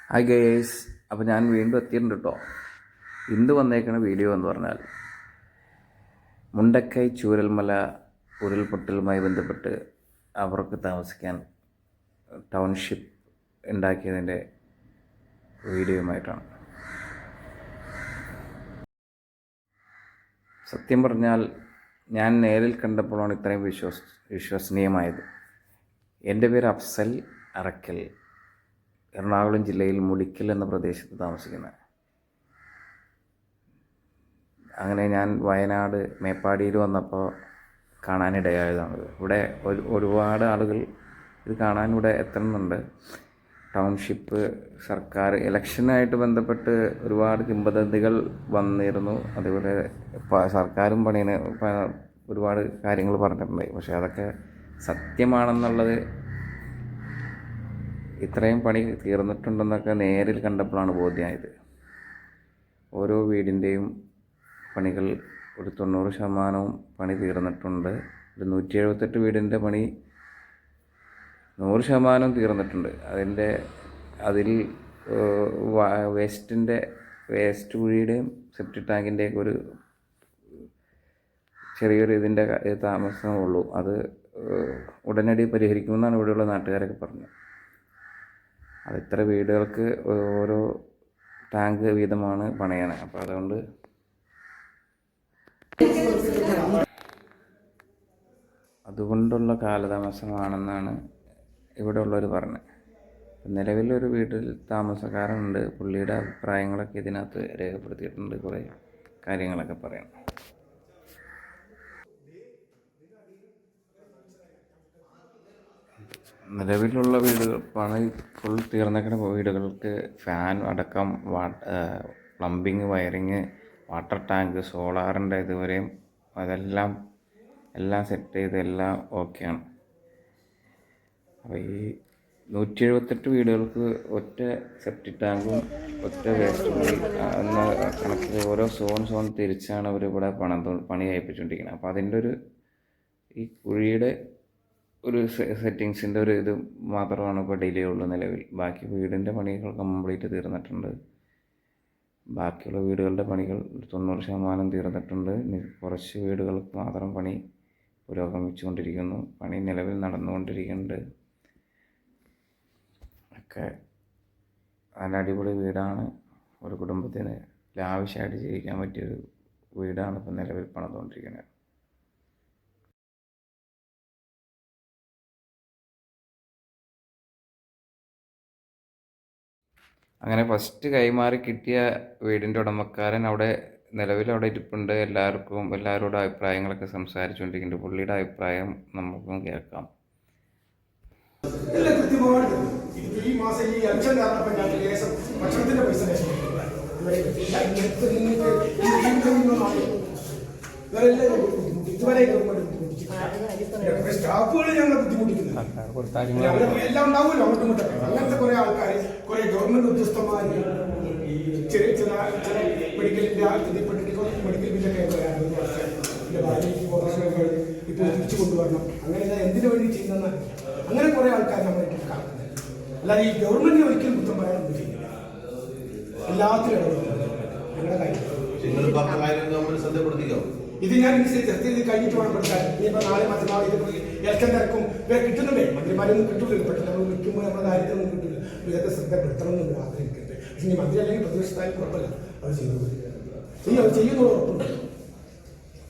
Hi guys, അപ്പോൾ ഞാൻ വീണ്ടും എത്തിയിട്ടുണ്ട് കേട്ടോ. ഇന്ന് വന്നേക്കുന്ന വീഡിയോ എന്ന് പറഞ്ഞാൽ മുണ്ടക്കൈ ചൂരൽമല ഉരുൾപൊട്ടലുമായി ബന്ധപ്പെട്ട് അവർക്ക് താമസിക്കാൻ ടൗൺഷിപ്പ് ഉണ്ടാക്കിയതിൻ്റെ വീഡിയോയുമായിട്ടാണ്. സത്യം പറഞ്ഞാൽ ഞാൻ നേരിൽ കണ്ടപ്പോഴാണ് ഇത്രയും വിശ്വസനീയമായത്. എൻ്റെ പേര് അഫ്സൽ അറക്കൽ, എറണാകുളം ജില്ലയിൽ മുടിക്കൽ എന്ന പ്രദേശത്ത് താമസിക്കുന്നത്. അങ്ങനെ ഞാൻ വയനാട് മേപ്പാടിയിൽ വന്നപ്പോൾ കാണാനിടയായതാണ്. ഇവിടെ ഒരുപാട് ആളുകൾ ഇത് കാണാനിവിടെ എത്തുന്നുണ്ട്. ടൗൺഷിപ്പ് സർക്കാർ ഇലക്ഷനായിട്ട് ബന്ധപ്പെട്ട് ഒരുപാട് കിംവദന്തികൾ വന്നിരുന്നു. അതുപോലെ സർക്കാരും പണിന് ഒരുപാട് കാര്യങ്ങൾ പറഞ്ഞിട്ടുണ്ടായി. പക്ഷേ അതൊക്കെ സത്യമാണെന്നുള്ളത്, ഇത്രയും പണി തീർന്നിട്ടുണ്ടെന്നൊക്കെ നേരിൽ കണ്ടപ്പോഴാണ് ബോധ്യമായത്. ഓരോ വീടിൻ്റെയും പണികൾ ഒരു 90% പണി തീർന്നിട്ടുണ്ട്. ഒരു 178 വീടിൻ്റെ പണി 100% തീർന്നിട്ടുണ്ട്. അതിൽ വേസ്റ്റ് കുഴിയുടെയും സെപ്റ്റിക് ടാങ്കിൻ്റെയൊക്കെ ഒരു ചെറിയൊരു ഇതിൻ്റെ താമസമുള്ളൂ. അത് ഉടനടി പരിഹരിക്കുമെന്നാണ് ഇവിടെയുള്ള നാട്ടുകാരൊക്കെ പറഞ്ഞത്. അത് ഇത്ര വീടുകൾക്ക് ഓരോ ടാങ്ക് വീതമാണ് പണിയണത്. അപ്പോൾ അതുകൊണ്ടുള്ള കാലതാമസമാണെന്നാണ് ഇവിടെ ഉള്ളവർ പറഞ്ഞത്. നിലവിലൊരു വീട്ടിൽ താമസക്കാരുണ്ട്. പുള്ളിയുടെ അഭിപ്രായങ്ങളൊക്കെ ഇതിനകത്ത് രേഖപ്പെടുത്തിയിട്ടുണ്ട്. കുറേ കാര്യങ്ങളൊക്കെ പറയണം. നിലവിലുള്ള വീടുകൾ പണി ഫുൾ തീർന്നേക്കുന്ന വീടുകൾക്ക് ഫാൻ അടക്കം പ്ലംബിങ്, വയറിങ്, വാട്ടർ ടാങ്ക്, സോളാറിൻ്റെ ഇതുവരെയും എല്ലാം സെറ്റ് ചെയ്ത് എല്ലാം ഓക്കെയാണ്. അപ്പോൾ ഈ 178 വീടുകൾക്ക് ഒറ്റ സെപ്റ്റിക് ടാങ്കും ഒറ്റ വേസ്റ്റ് കുഴി എന്ന കണക്കിൽ ഓരോ സോൺ തിരിച്ചാണ് അവരിവിടെ പണി കഴിപ്പിച്ചുകൊണ്ടിരിക്കുന്നത്. അപ്പോൾ അതിൻ്റെ ഈ കുഴിയുടെ ഒരു സെറ്റിങ്സിൻ്റെ ഒരു ഇത് മാത്രമാണ് ഇപ്പോൾ ഡിലേ ഉള്ളൂ നിലവിൽ. ബാക്കി വീടിൻ്റെ പണികൾ കംപ്ലീറ്റ് തീർന്നിട്ടുണ്ട്. ബാക്കിയുള്ള വീടുകളുടെ പണികൾ 90% തീർന്നിട്ടുണ്ട്. കുറച്ച് വീടുകൾക്ക് മാത്രം പണി പുരോഗമിച്ചുകൊണ്ടിരിക്കുന്നു. പണി നിലവിൽ നടന്നുകൊണ്ടിരിക്കുന്നുണ്ട്. ഒക്കെ നല്ല അടിപൊളി വീടാണ്. ഒരു കുടുംബത്തിന് ലാവിഷായിട്ട് ജീവിക്കാൻ പറ്റിയൊരു വീടാണ് ഇപ്പോൾ നിലവിൽ പണിതുകൊണ്ടിരിക്കുന്നത്. അങ്ങനെ ഫസ്റ്റ് കൈമാറി കിട്ടിയ വീടിൻ്റെ ഉടമക്കാരൻ നിലവിൽ ഇരിപ്പുണ്ട്. എല്ലാവരോടും അഭിപ്രായങ്ങളൊക്കെ സംസാരിച്ചുകൊണ്ടിരിക്കുന്നുണ്ട്. പുള്ളിയുടെ അഭിപ്രായം നമുക്കും കേൾക്കാം. ഈ മാസം ഈ അഞ്ചം കാരണം ഭക്ഷണത്തിന്റെ പൈസ ഇതുവരെ സ്റ്റാഫുകൾ ഞങ്ങളെ ബുദ്ധിമുട്ടിക്കുന്നത് എല്ലാം ഉണ്ടാവുമല്ലോ അങ്ങോട്ടും ഇങ്ങോട്ടും. അങ്ങനത്തെ കുറെ ആൾക്കാർ, കുറെ ഗവൺമെന്റ് ഉദ്യോഗസ്ഥന്മാർ ചെറിയ മെഡിക്കൽ ബില്ലൊക്കെ ഭാര്യയ്ക്ക് ഓപ്പറേഷനൊക്കെ ഇപ്പോൾ തിരിച്ചു കൊണ്ടുവരണം. അങ്ങനെ എന്തിനു വേണ്ടി ചെയ്യുന്ന അങ്ങനെ കുറെ ആൾക്കാർ നമ്മളെ കാണുന്നത്. അല്ലാതെ ഈ ഗവൺമെന്റിനെ ഒരിക്കലും കുറ്റം പറയാനൊന്നും ചെയ്യുന്നില്ല. എല്ലാത്തിലും ഞങ്ങളുടെ കാര്യം ഇത് ഞാൻ ചർച്ച ചെയ്ത് കഴിഞ്ഞിട്ട് വേണം പഠിക്കാൻ. ഇനിയിപ്പോൾ നാളെ മറ്റന്നാൾ ഇലക്ഷൻ തിരക്കും ഇവരെ കിട്ടുന്നുണ്ടേ. മന്ത്രിമാരൊന്നും കിട്ടൂല. പെട്ടെന്ന് നമ്മൾ നിൽക്കുമ്പോൾ നമ്മുടെ കാര്യത്തിലൊന്നും കിട്ടില്ല. ഇതൊക്കെ ശ്രദ്ധപ്പെടുത്തണം എന്ന് ആഗ്രഹിക്കട്ടെ. പക്ഷെ ഇനി മന്ത്രി അല്ലെങ്കിൽ പ്രതിപക്ഷത്തായാലും കുഴപ്പമില്ല, അവർ അവർ ചെയ്യുന്നത് ഉറപ്പുണ്ട്.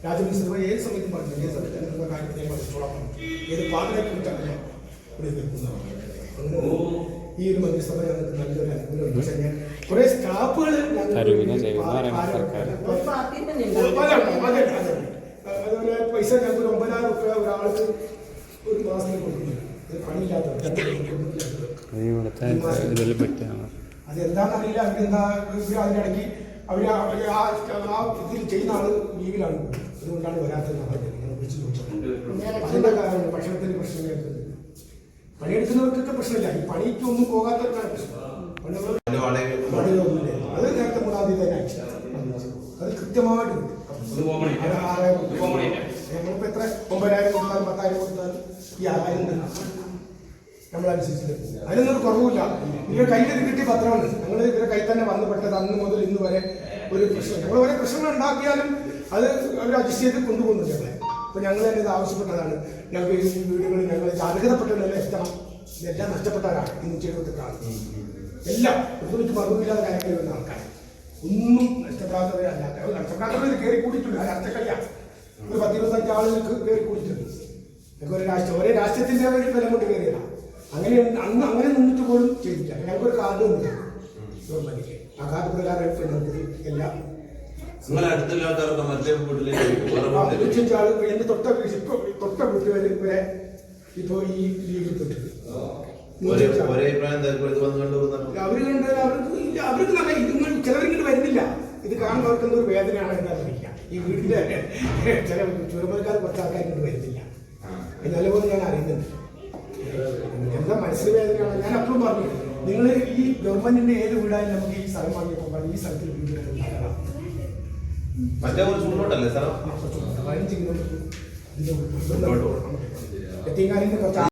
രാജമിനിസ്റ്റർ ഏത് സമയത്തും പറഞ്ഞു, ഏത് സമയത്ത് എന്നുള്ള കാര്യത്തിൽ ഞാൻ പഠിച്ചോളാം, ഏത് പാതിരാക്കി വിട്ടാണ് ഇവിടെ നിൽക്കുന്നതാണ്. ഈ ഒരു മന്ത്രിസഭ ഞങ്ങൾക്ക് നല്ലൊരു അനുകൂലം. പക്ഷെ ഞാൻ കുറെ സ്റ്റാഫുകൾ അതുപോലെ പൈസ ഞങ്ങൾക്ക് 9,000 രൂപ ഒരാൾക്ക് ഒരു മാസത്തിൽ കൊടുക്കുന്നു. പണിയില്ലാത്തവർ അതെന്താണെന്നറിയില്ല. അതിനിടയ്ക്ക് ഇതിൽ ചെയ്യുന്ന ആള് ലീവിലാണ്, അതുകൊണ്ടാണ് വരാത്തത്. വിളിച്ചു ചോദിച്ചത് അതിന്റെ കാരണം ഭക്ഷണത്തിന് പ്രശ്നങ്ങൾ, പണിയെടുക്കുന്നവർക്കൊക്കെ പ്രശ്നമില്ല. ഈ പണിക്കൊന്നും പോകാത്തവർക്കാണ് പ്രശ്നം. അത് നേരത്തെ മൂന്നാം തീയതി തന്നെ അയച്ചു. അത് കൃത്യമായിട്ട് നമ്മളിപ്പോ എത്ര 9,000 കൊടുത്താലും 10,000 കൊടുത്താലും ഈ 6,000 നമ്മളനുസരിച്ചിട്ട് അതിനൊന്നും കുറവില്ല. ഇവരുടെ കയ്യിൽ കിട്ടിയ പത്രമാണ്. ഞങ്ങൾ ഇവരുടെ കയ്യിൽ തന്നെ വന്നുപെട്ടത് അന്ന് മുതൽ ഇന്ന് വരെ ഒരു പ്രശ്നം. ഞങ്ങൾ ഓരോ പ്രശ്നങ്ങൾ ഉണ്ടാക്കിയാലും അത് അവർ അഡ്ജസ്റ്റ് ചെയ്ത് കൊണ്ടുപോകുന്നുണ്ട് ഞങ്ങളെ. അപ്പോൾ ഞങ്ങൾ തന്നെ ഇത് ആവശ്യപ്പെട്ടതാണ്. ഞങ്ങൾക്ക് ഈ വീടുകൾ ഞങ്ങൾ അർഹതപ്പെട്ടവരെല്ലാം എത്തണം. ഇതെല്ലാം നഷ്ടപ്പെട്ടവരാണ് ഈ 178 ആൾ. എല്ലാം ഒരു മറുപടിയില്ലാതെ കാര്യങ്ങൾ വരുന്ന ആൾക്കാർ. ഒന്നും നഷ്ടപ്പെടാത്തവരല്ല. നഷ്ടപ്പെടാത്തവർ കയറി കൂടിയിട്ടുണ്ട്. അത് അർത്ഥക്കളിയാണ്. ഒരു 10-25 ആളുകൾക്ക് കയറി കൂടിയിട്ടുണ്ട്. ഒരേ രാഷ്ട്രീയത്തിൻ്റെ ഒരു ബലം കൊണ്ട് കയറിയതാണ്. അങ്ങനെ അന്ന് അങ്ങനെ നിന്നിട്ട് പോലും ചെയ്തില്ല. ഞങ്ങൾക്കൊരു കാർഡ് തന്നില്ല ഗവൺമെന്റിക്ക്. ആ കാർഡ് പ്രകാരം എല്ലാം ആളുകൾ എന്റെ തൊട്ട വീട്ടിൽ വരെ ഇപ്പോ ഈ ലീഗിൽ പെട്ടത് അവർക്ക് നല്ല ഇതൊന്നും ചിലവരിങ്ങോട്ട് വരുന്നില്ല. ഇത് കാണുമ്പോൾ അവർക്ക് എന്തൊരു വേദനയാണ് എന്താ അറിയില്ല. ഈ വീടിന്റെ ചില ചുരമൽക്കാർ കുറച്ച് ആൾക്കാർ ഇങ്ങോട്ട് വരുന്നില്ല. നല്ലപോലെ ഞാൻ അറിയുന്നുണ്ട്. എന്താ മനസ്സിൽ വേദനയാണ്. ഞാൻ അപ്പോഴും പറഞ്ഞു, നിങ്ങൾ ഈ ഗവൺമെന്റിന്റെ ഏത് വീടായാലും നമുക്ക് ഈ സ്ഥലം വാങ്ങിയപ്പോൾ പറഞ്ഞു ഈ സ്ഥലത്തിൽ വീട് എത്തിങ്ങാലിന്റെ കുറച്ച്